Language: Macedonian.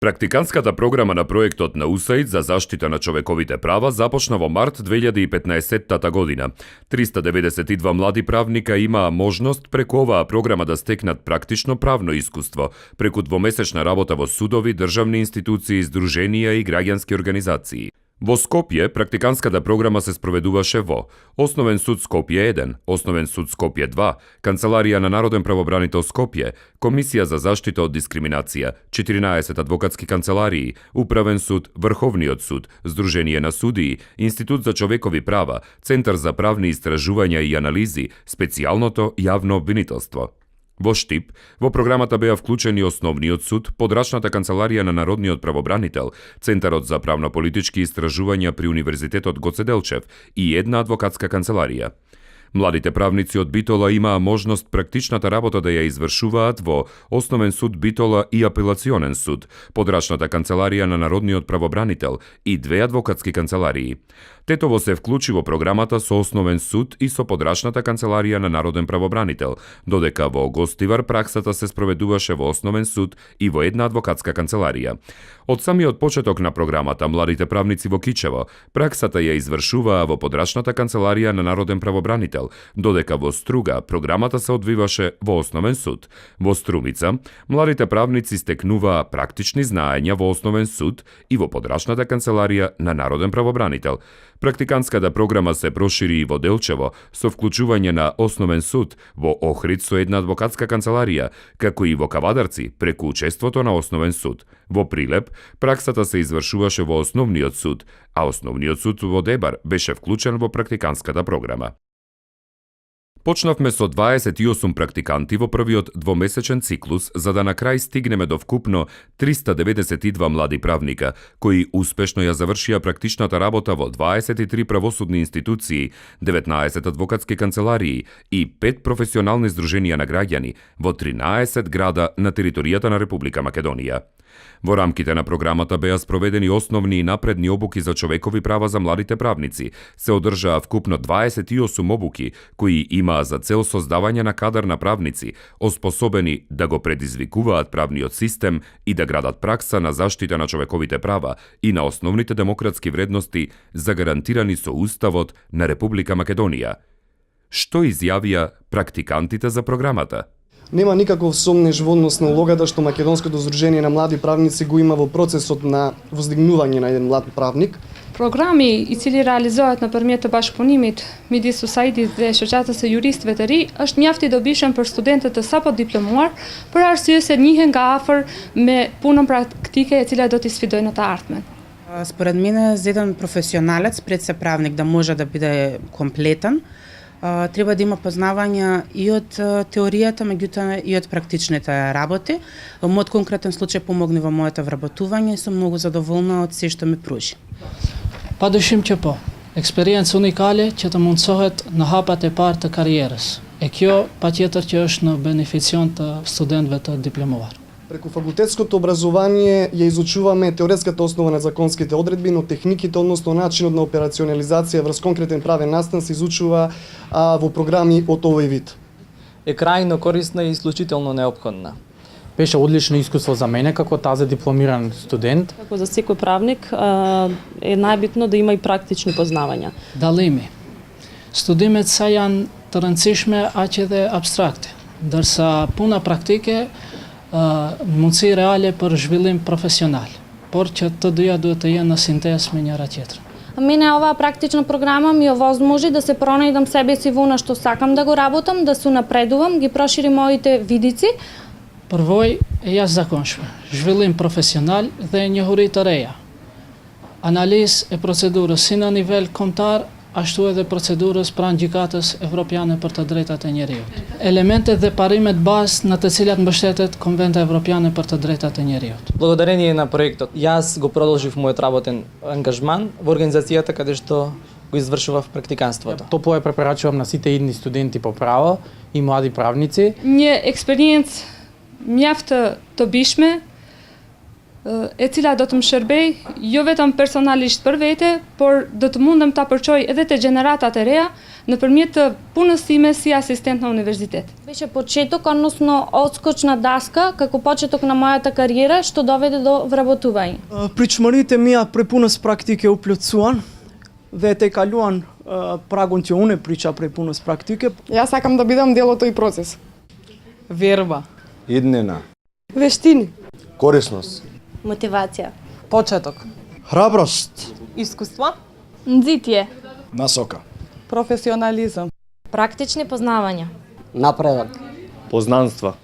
Практиканската програма на проектот на УСАИД за заштита на човековите права започна во март 2015 година. 392 млади правника имаа можност преку оваа програма да стекнат практично правно искуство, преку двомесечна работа во судови, државни институции, здруженија и граѓански организации. Во Скопје, практиканската програма се спроведуваше во Основен суд Скопје 1, Основен суд Скопје 2, Канцеларија на Народен правобранител Скопје, Комисија за заштита од дискриминација, 14 адвокатски канцеларии, Управен суд, Врховниот суд, Здружение на судии, Институт за човекови права, Центар за правни истражувања и анализи, специјалното јавно обвинителство. Во Штип, во програмата беа вклучени Основниот суд, Подрачната канцеларија на Народниот правобранител, Центарот за правно-политички истражувања при Универзитетот Гоце Делчев и една адвокатска канцеларија. Младите правници од Битола имаа можност практичната работа да ја извршуваат во Основен суд Битола и Апелационен суд, Подрачната канцеларија на Народниот правобранител и две адвокатски канцеларии. Тетово се вклучи во програмата со Основен суд и со Подрачната канцеларија на Народен правобранител, додека во Гостивар праксата се спроведуваше во Основен суд и во една адвокатска канцеларија. Од самиот почеток на програмата, младите правници во Кичево праксата ја извршуваа во Подрачната канцеларија на Народен правобранител, додека во Струга програмата се одвиваше во Основен суд. Во Струмица, младите правници стекнуваа практични знаења во Основен суд и во Подрачната канцеларија на Народен правобранител. Практиканската програма се прошири и во Делчево со вклучување на Основен суд, во Охрид со една адвокатска канцеларија, како и во Кавадарци преку учеството на Основен суд. Во Прилеп праксата се извршуваше во Основниот суд, а Основниот суд во Дебар беше вклучен во практиканската програма. Почнавме со 28 практиканти во првиот двомесечен циклус, за да на крај стигнеме до вкупно 392 млади правника, кои успешно ја завршија практичната работа во 23 правосудни институции, 19 адвокатски канцеларии и 5 професионални здруженија на граѓани во 13 града на територијата на Република Македонија. Во рамките на програмата беа спроведени основни и напредни обуки за човекови права за младите правници. Се одржаа вкупно 28 обуки, кои имаа за цел создавање на кадар на правници, оспособени да го предизвикуваат правниот систем и да градат пракса на заштита на човековите права и на основните демократски вредности загарантирани со Уставот на Република Македонија. Што изјавија практикантите за програмата? Нема никаков сомнеж во однос на улогата што Македонското здружение на млади правници го има во процесот на воздигнување на еден млад правник. Програми и цели реализоhet nëpërmjet të bashkëpunimit midis USAID-it dhe shoqatës së juristëve të ri është mjaft i dobishëm për studentët të sapo diplomuar, për arsye se njihen nga afër me punën praktike e cila do t'i sfidojnë në të ardhmen. Според мене, за еден професионалец, пред се правник да може да биде комплетен, треба да има познавања и од теоријата, меѓутоа и од практичните работи. Во мојот конкретен случај помогни во моето вработување и сум многу задоволна од се што ми пружи. Padyshim që po. Eksperiencë unikale që të mundsohet në hapat e parë të karrierës. E kjo patjetër që është në beneficion të studentëve të diplomuar. Преку факултетското образование ја изучуваме теоретската основа на законските одредби, но техниките, односно начинот на операционализација врз конкретен правен настан се изучува во програми од овој вид. Е крајно корисна и исклучително неопходна. Беше одлично искуство за мене како тази дипломиран студент. Како за секој правник е најбитно да има и практични познавања. Dallimi. Studimet sa janë të rëndësishme aq edhe abstrakte, ndërsa puna praktike mundësi reale për zhvillim profesional, por që të dyja duhet të jenë në sintezë me njëra tjetrën. Мене оваа практична програма ми овозможи да се пронајдам себе си во она што сакам да го работам, да се напредувам, ги проширим моите видици. Përvojë e jashtëzakonshme, zhvillim profesional dhe njohuri të reja. Analizë e procedurës si në nivel kombëtar, ashtu edhe procedurës pranë gjykatës evropiane për të drejtat e njeriut. Elementet dhe parimet bazë në të cilat mbështetet Konventa Evropiane për të drejtat e njeriut. Благодарение на проектот, јас го продолжив мојот работен ангажман во организацијата каде што го извршував практиканството. Топло ја препорачувам на сите идни студенти по право и млади правници. Një eksperiencë mjaft të dobishme, e cila do të më shërbej jo vetëm personalisht për vete, por do të mundem ta përçoj edhe te gjeneratat e reja, например, поносиме си асистент на универзитет. Беше почеток, односно одскочна даска како почеток на мојата кариера што доведе до вработување. Причмарите мија препунос практике уплюцуван, вете калуан прагон ќе уне прича препунос практике. Јас сакам да бидам дел од тој процес. Верба. Иднина. Вештини. Корисност. Мотивација. Почеток. Храброст. Искуство. Нзитие. Насока. Професионализам. Практични познавања. Напредок. Познанства.